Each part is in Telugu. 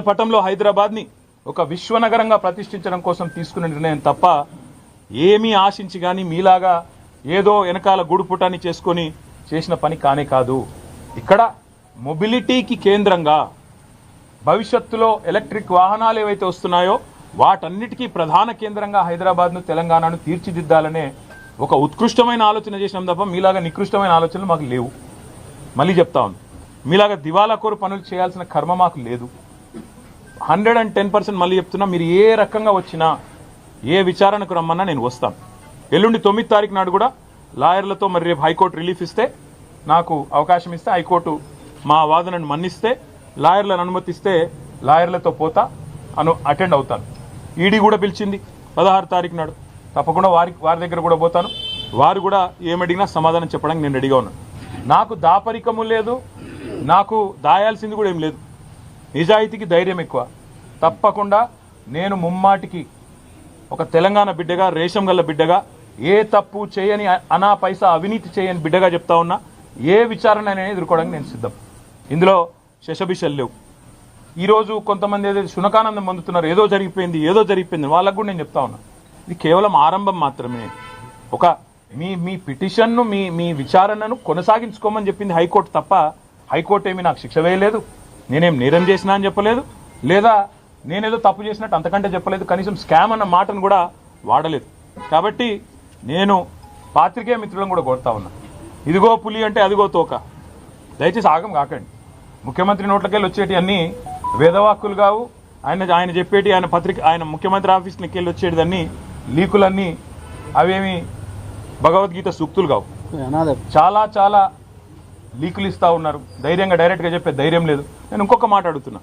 పటంలో హైదరాబాద్ని ఒక విశ్వనగరంగా ప్రతిష్ఠించడం కోసం తీసుకున్న నిర్ణయం తప్ప ఏమీ ఆశించి కానీ మీలాగా ఏదో వెనకాల గుడుపుటాన్ని చేసుకొని చేసిన పని కానే కాదు. ఇక్కడ మొబిలిటీకి కేంద్రంగా భవిష్యత్తులో ఎలక్ట్రిక్ వాహనాలు ఏవైతే వస్తున్నాయో వాటన్నిటికీ ప్రధాన కేంద్రంగా హైదరాబాద్ను తెలంగాణను తీర్చిదిద్దాలనే ఒక ఉత్కృష్టమైన ఆలోచన చేసినాం తప్ప మీలాగా నికృష్టమైన ఆలోచనలు మాకు లేవు. మళ్ళీ చెప్తా ఉంది, మీలాగా దివాలాకోరు పనులు చేయాల్సిన కర్మ మాకు లేదు. 110% మళ్ళీ చెప్తున్నా, మీరు ఏ రకంగా వచ్చినా ఏ విచారణకు రమ్మన్నా నేను వస్తాను. ఎల్లుండి 9వ తారీఖు నాడు కూడా లాయర్లతో మరి రేపు హైకోర్టు రిలీఫ్ ఇస్తే, నాకు అవకాశం ఇస్తే, హైకోర్టు మా వాదనను మన్నిస్తే, లాయర్లను అనుమతిస్తే లాయర్లతో పోతా అటెండ్ అవుతాను. ఈడీ కూడా పిలిచింది 16వ తారీఖు నాడు, తప్పకుండా వారి దగ్గర కూడా పోతాను. వారు కూడా ఏమడిగినా సమాధానం చెప్పడానికి నేను రెడీగా ఉన్నాను. నాకు దాపరికము లేదు, నాకు దాయాల్సింది కూడా ఏం లేదు. నిజాయితీకి ధైర్యం ఎక్కువ. తప్పకుండా నేను ముమ్మాటికి ఒక తెలంగాణ బిడ్డగా, రేషం గల్ల బిడ్డగా, ఏ తప్పు చేయని అనా పైసా అవినీతి చేయని బిడ్డగా చెప్తా ఉన్నా, ఏ విచారణ అనేది ఎదుర్కోవడానికి నేను సిద్ధం. ఇందులో శశబిషలు లేవు. ఈరోజు కొంతమంది ఏదైతే శునకానందం పొందుతున్నారు, ఏదో జరిగిపోయింది వాళ్ళకు కూడా నేను చెప్తా ఉన్నా, ఇది కేవలం ఆరంభం మాత్రమే. ఒక మీ పిటిషన్ను మీ విచారణను కొనసాగించుకోమని చెప్పింది హైకోర్టు తప్ప, హైకోర్టు ఏమీ నాకు శిక్ష వేయలేదు, నేనేం నేరం చేసినా అని చెప్పలేదు, లేదా నేనేదో తప్పు చేసినట్టు అంతకంటే చెప్పలేదు, కనీసం స్కామ్ అన్న మాటను కూడా వాడలేదు. కాబట్టి నేను పాత్రికేయ మిత్రులను కూడా కోరుతా ఉన్నా, ఇదిగో పులి అంటే అదిగో తోక, దయచేసి ఆగం కాకండి. ముఖ్యమంత్రి నోట్లకెళ్ళి వచ్చేటి అన్నీ వేదవాక్కులు కావు. ఆయన చెప్పేటి, ఆయన ముఖ్యమంత్రి ఆఫీస్కి వెళ్ళి వచ్చేటిదన్నీ లీకులన్నీ అవేమి భగవద్గీత సూక్తులు కావు. చాలా చాలా లీకులు ఇస్తూ ఉన్నారు. ధైర్యంగా డైరెక్ట్గా చెప్పే ధైర్యం లేదు. నేను ఇంకొక మాట అడుగుతున్నా,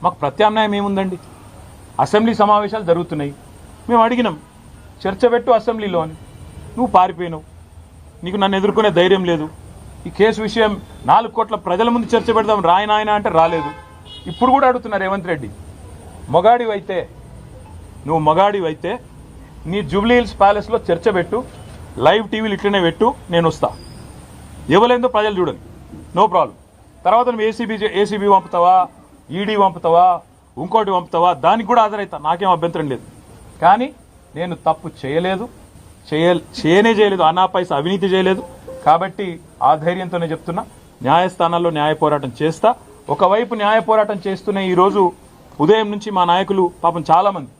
మాకు ప్రత్యామ్నాయం ఏముందండి? అసెంబ్లీ సమావేశాలు జరుగుతున్నాయి, మేము అడిగినాం చర్చ పెట్టు అసెంబ్లీలో అని, నువ్వు పారిపోయినావు, నీకు నన్ను ఎదుర్కొనే ధైర్యం లేదు. ఈ కేసు విషయం 4 కోట్ల ప్రజల ముందు చర్చ పెడదాం రాయనాయన అంటే రాలేదు. ఇప్పుడు కూడా అడుగుతున్నారు రేవంత్ రెడ్డి, నువ్వు మగాడివైతే నీ జూబ్లీ హిల్స్ ప్యాలెస్లో చర్చ పెట్టు, లైవ్ టీవీలు ఇట్లనే పెట్టు, నేను వస్తా, ఇవ్వలేదో ప్రజలు చూడండి, నో ప్రాబ్లం. తర్వాత నువ్వు ఏసీబీ పంపుతావా, ఈడీ పంపుతావా, ఇంకోటి పంపుతావా, దానికి కూడా హాజరవుతా, నాకేం అభ్యంతరం లేదు. కానీ నేను తప్పు చేయలేదు, అనా పైసా అవినీతి చేయలేదు. కాబట్టి ఆ ధైర్యంతోనే చెప్తున్నా, న్యాయస్థానాల్లో న్యాయ పోరాటం చేస్తా. ఒకవైపు న్యాయ పోరాటం చేస్తూనే ఈరోజు ఉదయం నుంచి మా నాయకులు పాపం చాలామంది,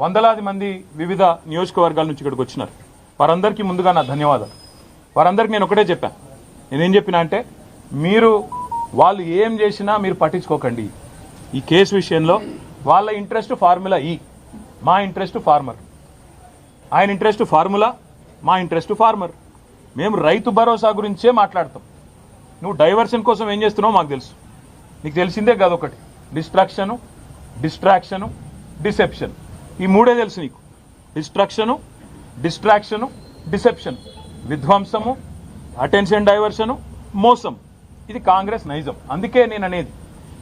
వందలాది మంది వివిధ నియోజకవర్గాల నుంచి ఇక్కడికి వచ్చినారు. వారందరికీ ముందుగా నా ధన్యవాదాలు. వారందరికీ నేను ఒకటే చెప్పాను, నేనేం చెప్పినా అంటే, వాళ్ళు ఏం చేసినా మీరు పట్టించుకోకండి. ఈ కేసు విషయంలో వాళ్ళ ఇంట్రెస్ట్ ఫార్ములా ఈ, మా ఇంట్రెస్ట్ ఫార్మర్. ఆయన ఇంట్రెస్ట్ ఫార్ములా, మా ఇంట్రెస్ట్ ఫార్మర్. మేము రైతు భరోసా గురించే మాట్లాడతాం. నువ్వు డైవర్షన్ కోసం ఏం చేస్తున్నావో మాకు తెలుసు. నీకు తెలిసిందే కాదు, ఒకటి డిస్ట్రాక్షను, డిసెప్షన్. ఈ మూడే తెలుసు నీకు. డిస్ట్రాక్షను, డిసెప్షన్, విధ్వంసము, అటెన్షన్ డైవర్షను, మోసం. ఇది కాంగ్రెస్ నైజం. అందుకే నేను అనేది,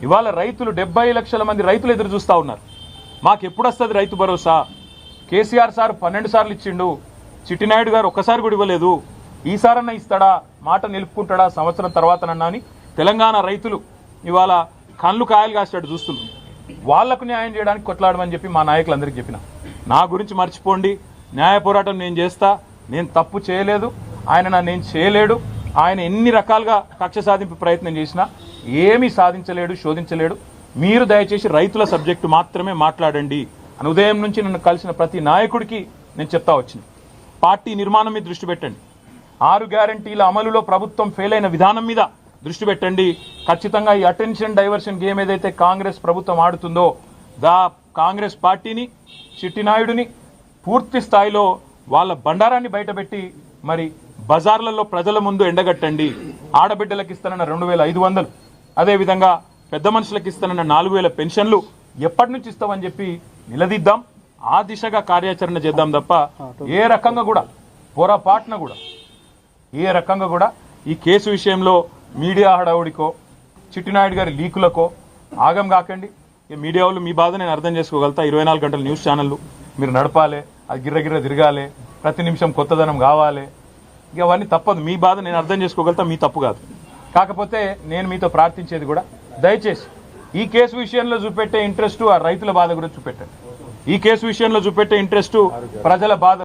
ఇవాళ రైతులు 70 లక్షల మంది రైతులు ఎదురు చూస్తూ ఉన్నారు. మాకు ఎప్పుడు వస్తుంది రైతు భరోసా? కేసీఆర్ సార్ 12 సార్లు ఇచ్చిండు, చిట్టినాయుడు గారు ఒక్కసారి కూడా ఇవ్వలేదు, ఈసారన్నా ఇస్తాడా, మాట నిలుపుకుంటాడా సంవత్సరం తర్వాతనన్నా అని తెలంగాణ రైతులు ఇవాళ కళ్ళు కాయలు కాసేటట్టు చూస్తున్నారు. వాళ్లకు న్యాయం చేయడానికి కొట్లాడమని చెప్పి మా నాయకులందరికీ చెప్పిన. నా గురించి మర్చిపోండి, న్యాయ పోరాటం నేను చేస్తా, నేను తప్పు చేయలేదు, ఆయన నేను చేయలేడు, ఆయన ఎన్ని రకాలుగా కక్ష సాధింపు ప్రయత్నం చేసినా ఏమీ సాధించలేడు, శోధించలేడు. మీరు దయచేసి రైతుల సబ్జెక్టు మాత్రమే మాట్లాడండి అని ఉదయం నుంచి నన్ను కలిసిన ప్రతి నాయకుడికి నేను చెప్తా వచ్చింది. పార్టీ నిర్మాణం మీద దృష్టి పెట్టండి, 6 గ్యారంటీల అమలులో ప్రభుత్వం ఫెయిల్ అయిన విధానం మీద దృష్టి పెట్టండి. ఖచ్చితంగా ఈ అటెన్షన్ డైవర్షన్ గేమ్ ఏదైతే కాంగ్రెస్ ప్రభుత్వం ఆడుతుందో, కాంగ్రెస్ పార్టీని, చిట్టినాయుడిని పూర్తి స్థాయిలో వాళ్ళ బండారాన్ని బయటపెట్టి మరి బజార్లలో ప్రజల ముందు ఎండగట్టండి. ఆడబిడ్డలకు ఇస్తానన్న 2500, అదేవిధంగా పెద్ద మనుషులకు ఇస్తానన్న 4000 పెన్షన్లు ఎప్పటి నుంచి ఇస్తామని చెప్పి నిలదీద్దాం. ఆ దిశగా కార్యాచరణ చేద్దాం తప్ప ఏ రకంగా కూడా పొరపాటున కూడా ఈ కేసు విషయంలో మీడియా హడావుడికో, చిట్టినాయుడు గారి లీకులకో ఆగం కాకండి. మీడియా వాళ్ళు మీ బాధ నేను అర్థం చేసుకోగలుగుతా. 24 గంటల న్యూస్ ఛానళ్ళు మీరు నడపాలి, అది గిర్రగిర్ర తిరగాలి, ప్రతి నిమిషం కొత్తదనం కావాలి. ఇక అవన్నీ తప్పదు. మీ బాధ నేను అర్థం చేసుకోగలుగుతా, మీ తప్పు కాదు. కాకపోతే నేను మీతో ప్రార్థించేది కూడా, దయచేసి ఈ కేసు విషయంలో చూపెట్టే ఇంట్రెస్ట్ ఆ రైతుల బాధ గురించి చూపెట్టండి. ఈ కేసు విషయంలో చూపెట్టే ఇంట్రెస్ట్ ప్రజల బాధ